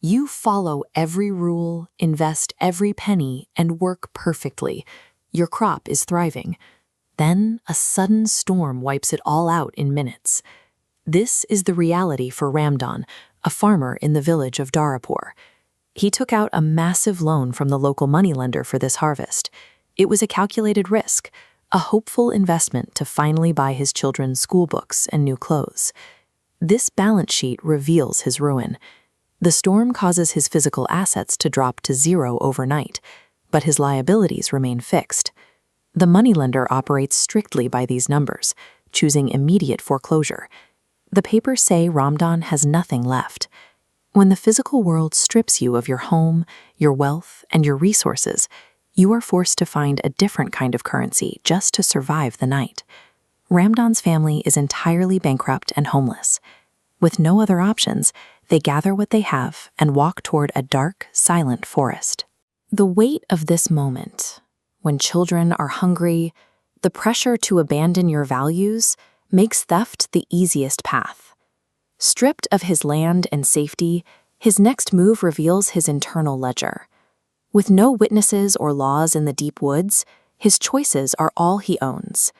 You follow every rule, invest every penny, and work perfectly. Your crop is thriving. Then a sudden storm wipes it all out in minutes. This is the reality for Ramdan, a farmer in the village of Darapur. He took out a massive loan from the local moneylender for this harvest. It was a calculated risk, a hopeful investment to finally buy his children's school books and new clothes. This balance sheet reveals his ruin. The storm causes his physical assets to drop to zero overnight, but his liabilities remain fixed. The moneylender operates strictly by these numbers, choosing immediate foreclosure. The papers say Ramdan has nothing left. When the physical world strips you of your home, your wealth, and your resources, you are forced to find a different kind of currency just to survive the night. Ramdan's family is entirely bankrupt and homeless. With no other options, they gather what they have and walk toward a dark, silent forest. The weight of this moment, when children are hungry, the pressure to abandon your values, makes theft the easiest path. Stripped of his land and safety, his next move reveals his internal ledger. With no witnesses or laws in the deep woods, his choices are all he owns.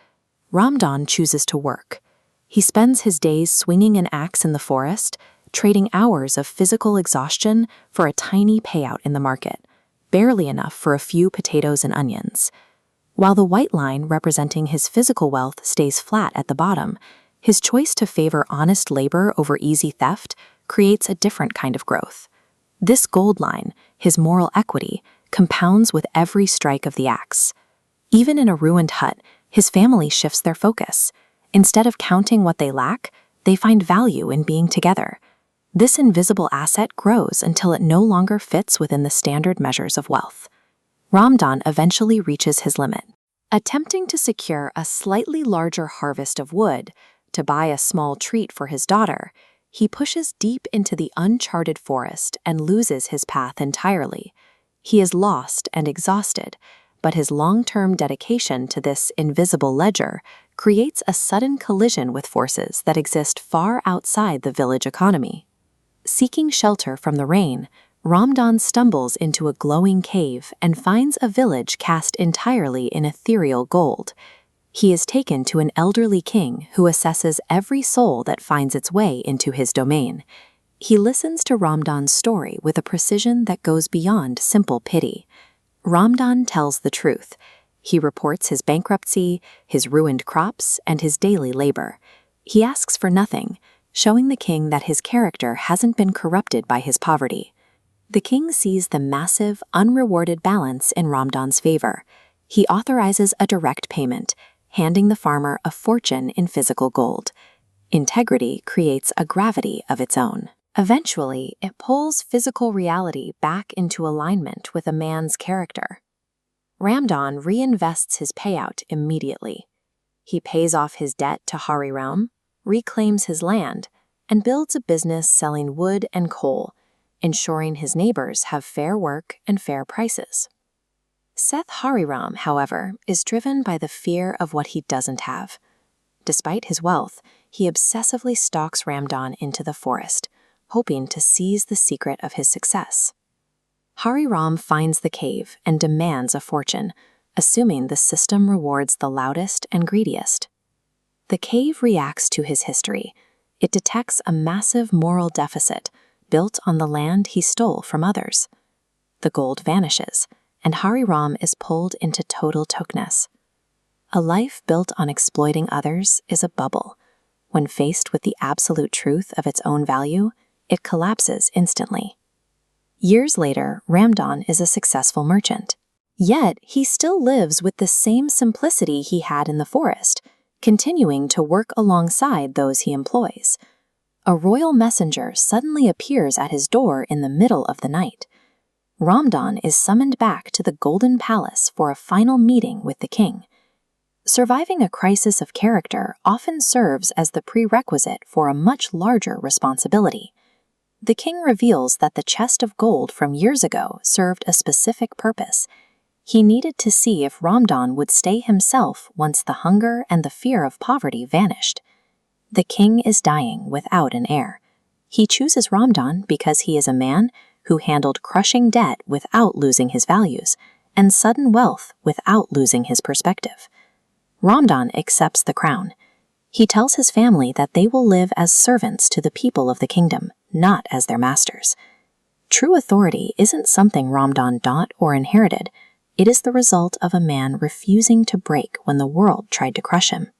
Ramdan chooses to work. He spends his days swinging an axe in the forest, trading hours of physical exhaustion for a tiny payout in the market, barely enough for a few potatoes and onions. While the white line representing his physical wealth stays flat at the bottom, his choice to favor honest labor over easy theft creates a different kind of growth. This gold line, his moral equity, compounds with every strike of the axe. Even in a ruined hut, his family shifts their focus. Instead of counting what they lack, they find value in being together. This invisible asset grows until it no longer fits within the standard measures of wealth. Ramdan eventually reaches his limit. Attempting to secure a slightly larger harvest of wood to buy a small treat for his daughter, he pushes deep into the uncharted forest and loses his path entirely. He is lost and exhausted, but his long-term dedication to this invisible ledger creates a sudden collision with forces that exist far outside the village economy. Seeking shelter from the rain, Ramdan stumbles into a glowing cave and finds a village cast entirely in ethereal gold. He is taken to an elderly king who assesses every soul that finds its way into his domain. He listens to Ramdan's story with a precision that goes beyond simple pity. Ramdan tells the truth. He reports his bankruptcy, his ruined crops, and his daily labor. He asks for nothing, showing the king that his character hasn't been corrupted by his poverty. The king sees the massive, unrewarded balance in Ramdan's favor. He authorizes a direct payment, handing the farmer a fortune in physical gold. Integrity creates a gravity of its own. Eventually, it pulls physical reality back into alignment with a man's character. Ramdan reinvests his payout immediately. He pays off his debt to Hari Ram, reclaims his land, and builds a business selling wood and coal, ensuring his neighbors have fair work and fair prices. Seth Hariram, however, is driven by the fear of what he doesn't have. Despite his wealth, he obsessively stalks Ramdan into the forest, hoping to seize the secret of his success. Hariram finds the cave and demands a fortune, assuming the system rewards the loudest and greediest. The cave reacts to his history. It detects a massive moral deficit built on the land he stole from others. The gold vanishes, and Hariram is pulled into total tokeness. A life built on exploiting others is a bubble. When faced with the absolute truth of its own value, it collapses instantly. Years later, Ramdan is a successful merchant. Yet, he still lives with the same simplicity he had in the forest, continuing to work alongside those he employs. A royal messenger suddenly appears at his door in the middle of the night. Ramdan is summoned back to the Golden Palace for a final meeting with the king. Surviving a crisis of character often serves as the prerequisite for a much larger responsibility. The king reveals that the chest of gold from years ago served a specific purpose. He needed to see if Ramdan would stay himself once the hunger and the fear of poverty vanished. The king is dying without an heir. He chooses Ramdan because he is a man who handled crushing debt without losing his values, and sudden wealth without losing his perspective. Ramdan accepts the crown. He tells his family that they will live as servants to the people of the kingdom, not as their masters. True authority isn't something Ramdan got or inherited. It is the result of a man refusing to break when the world tried to crush him.